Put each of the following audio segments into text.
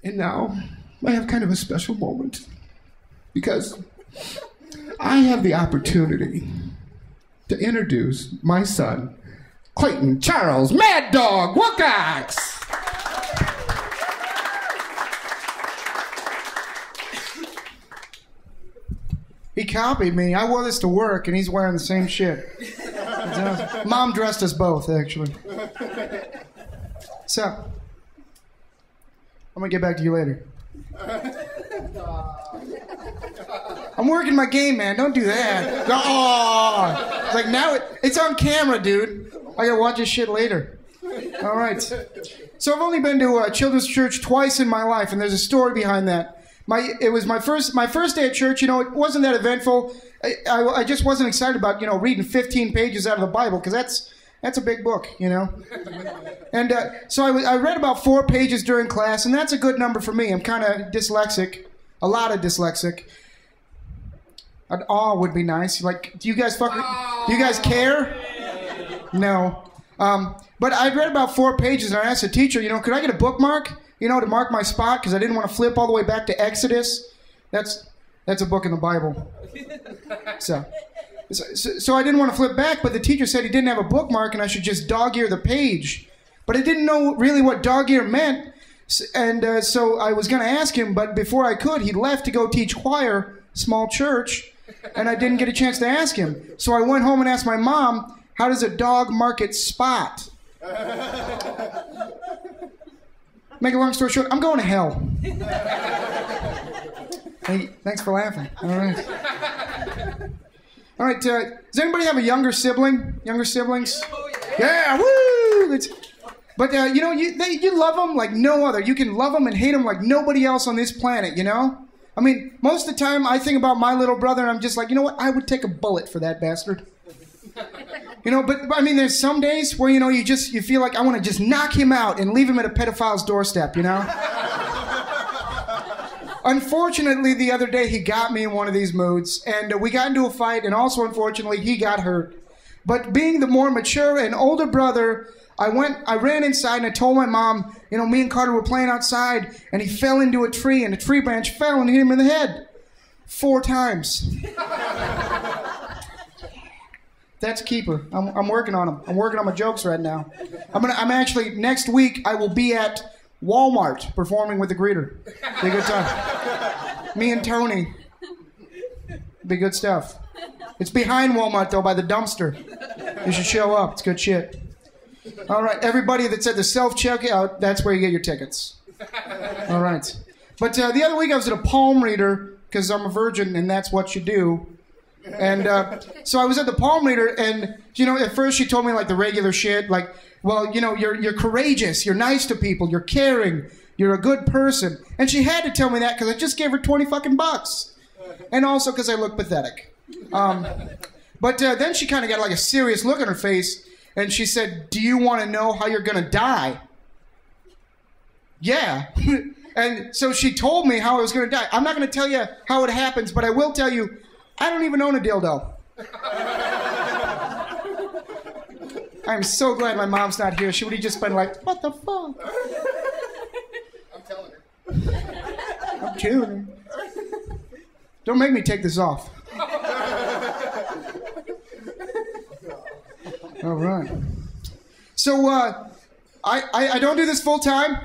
And now I have kind of a special moment because I have the opportunity to introduce my son, Clayton Charles Mad Dog Wilcox. He copied me. I wore this to work, and he's wearing the same shit. Mom dressed us both, actually. So, I'm gonna get back to you later. I'm working my game, man. Don't do that. Oh, it's like now it's on camera, dude. I gotta watch this shit later. All right. So I've only been to a children's church twice in my life, and there's a story behind that. It was my first day at church. You know, it wasn't that eventful. I just wasn't excited about, you know, reading 15 pages out of the Bible, because that's a big book, you know. And so I read about 4 pages during class, and that's a good number for me. I'm kind of dyslexic, a lot of dyslexic. An awe would be nice. Like, do you guys care? No. But I'd read about 4 pages, and I asked the teacher, you know, could I get a bookmark? You know, to mark my spot, because I didn't want to flip all the way back to Exodus. That's a book in the Bible. So I didn't want to flip back, but the teacher said he didn't have a bookmark and I should just dog-ear the page. But I didn't know really what dog-ear meant, and so I was going to ask him, but before I could, he left to go teach choir, small church, and I didn't get a chance to ask him. So I went home and asked my mom, how does a dog mark its spot? Make a long story short, I'm going to hell. Hey, thanks for laughing. All right. All right, does anybody have a younger sibling? Younger siblings? Yeah, woo! But, you know, you love them like no other. You can love them and hate them like nobody else on this planet, you know? I mean, most of the time I think about my little brother and I'm just like, you know what? I would take a bullet for that bastard. You know, but I mean, there's some days where, you know, you feel like I want to just knock him out and leave him at a pedophile's doorstep, you know? Unfortunately, the other day, he got me in one of these moods, and we got into a fight, and also, unfortunately, he got hurt. But being the more mature and older brother, I ran inside, and I told my mom, you know, me and Carter were playing outside, and he fell into a tree, and a tree branch fell and hit him in the head. 4 times. That's a keeper. I'm working on him. I'm working on my jokes right now. I'm actually, next week, I will be at Walmart performing with the greeter. Be a good time. Me and Tony. Be good stuff. It's behind Walmart, though, by the dumpster. You should show up. It's good shit. All right, everybody that's at the self-checkout, that's where you get your tickets. All right. But the other week I was at a palm reader, because I'm a virgin, and that's what you do. And so I was at the palm reader, and, you know, at first she told me, like, the regular shit, like, well, you know, you're courageous, you're nice to people, you're caring, you're a good person. And she had to tell me that because I just gave her 20 fucking bucks. And also because I look pathetic. But then she kind of got like a serious look on her face, and she said, do you want to know how you're going to die? Yeah. And so she told me how I was going to die. I'm not going to tell you how it happens, but I will tell you, I don't even own a dildo. I'm so glad my mom's not here. She would have just been like, what the fuck? I'm telling her. I'm telling her. Don't make me take this off. All right. So, I don't do this full time.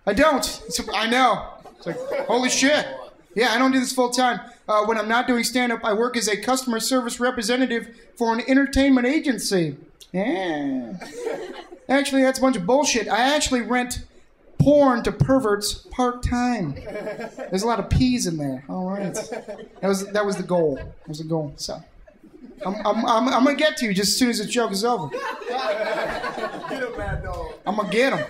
I don't. I know. It's like, holy shit. Yeah, I don't do this full time. When I'm not doing stand-up, I work as a customer service representative for an entertainment agency. Yeah. Actually, that's a bunch of bullshit. I actually rent porn to perverts part-time. There's a lot of P's in there. All right. That was the goal. That was the goal. So, I'm gonna get to you just as soon as the joke is over. Get a bad dog. I'm gonna get him.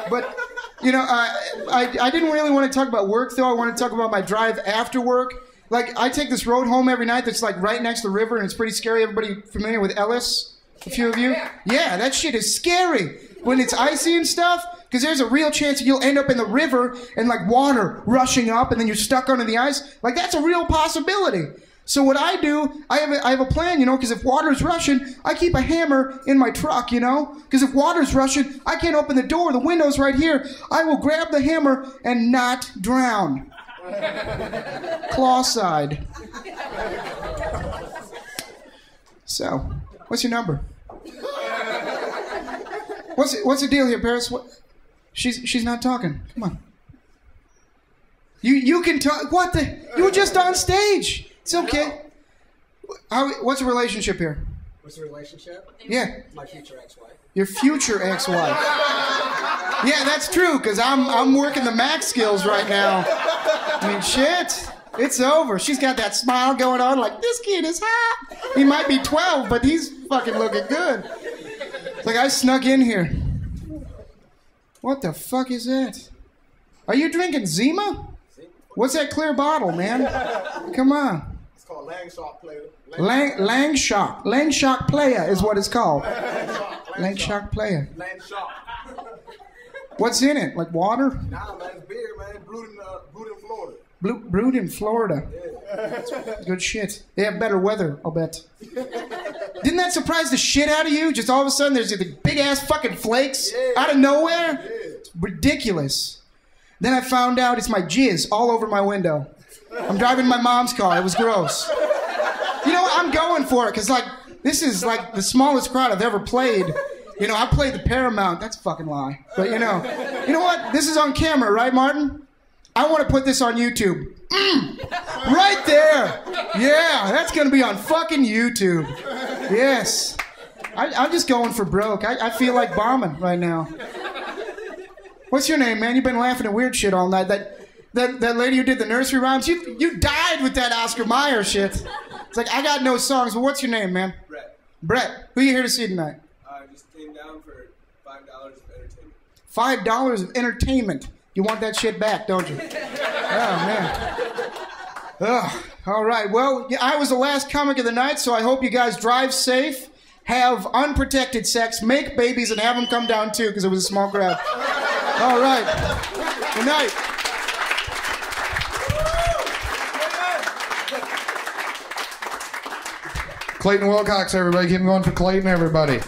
But, you know, I didn't really want to talk about work, though. I want to talk about my drive after work. Like, I take this road home every night that's, like, right next to the river, and it's pretty scary. Everybody familiar with Ellis? A few of you? Yeah, that shit is scary. When it's icy and stuff, because there's a real chance that you'll end up in the river and, like, water rushing up, and then you're stuck under the ice. Like, that's a real possibility. So what I do, I have a plan, you know, because if water's rushing, I keep a hammer in my truck, you know? Because if water's rushing, I can't open the door. The window's right here. I will grab the hammer and not drown. Claw side. So, what's your number? What's the deal here, Paris? She's not talking. Come on. You can talk. What the? You were just on stage. It's okay. What's the relationship here? What's the relationship? Yeah. My future ex-wife. Your future ex-wife. Yeah, that's true, because I'm working the max skills right now. I mean, shit. It's over. She's got that smile going on like, this kid is hot. He might be 12, but he's fucking looking good. It's like I snuck in here. What the fuck is that? Are you drinking Zima? What's that clear bottle, man? Come on. It's called Langshock Player. Langshock. Langshock Player is what it's called. Langshock Player. Langshock. What's in it? Like water? Nah, man, it's beer, man. Brewed in Florida. Brewed in Florida. Yeah. Good shit. They have better weather, I'll bet. Didn't that surprise the shit out of you? Just all of a sudden there's the big ass fucking flakes out of nowhere? It's ridiculous. Then I found out it's my jizz all over my window. I'm driving my mom's car. It was gross. You know, I'm going for it, because, like, this is, like, the smallest crowd I've ever played. You know, I played the Paramount. That's a fucking lie. But, you know what? This is on camera, right, Martin? I want to put this on YouTube. Right there. Yeah, that's going to be on fucking YouTube. Yes. I'm just going for broke. I feel like bombing right now. What's your name, man? You've been laughing at weird shit all night. That lady who did the nursery rhymes, you died with that Oscar Mayer shit. It's like, I got no songs, but what's your name, man? Brett. Brett. Who are you here to see tonight? I just came down for $5 of entertainment. $5 of entertainment. You want that shit back, don't you? Oh, man. Ugh. All right. Well, I was the last comic of the night, so I hope you guys drive safe, have unprotected sex, make babies, and have them come down, too, because it was a small crowd. All right. Good night. Clayton Wilcox, everybody. Keep going for Clayton, everybody.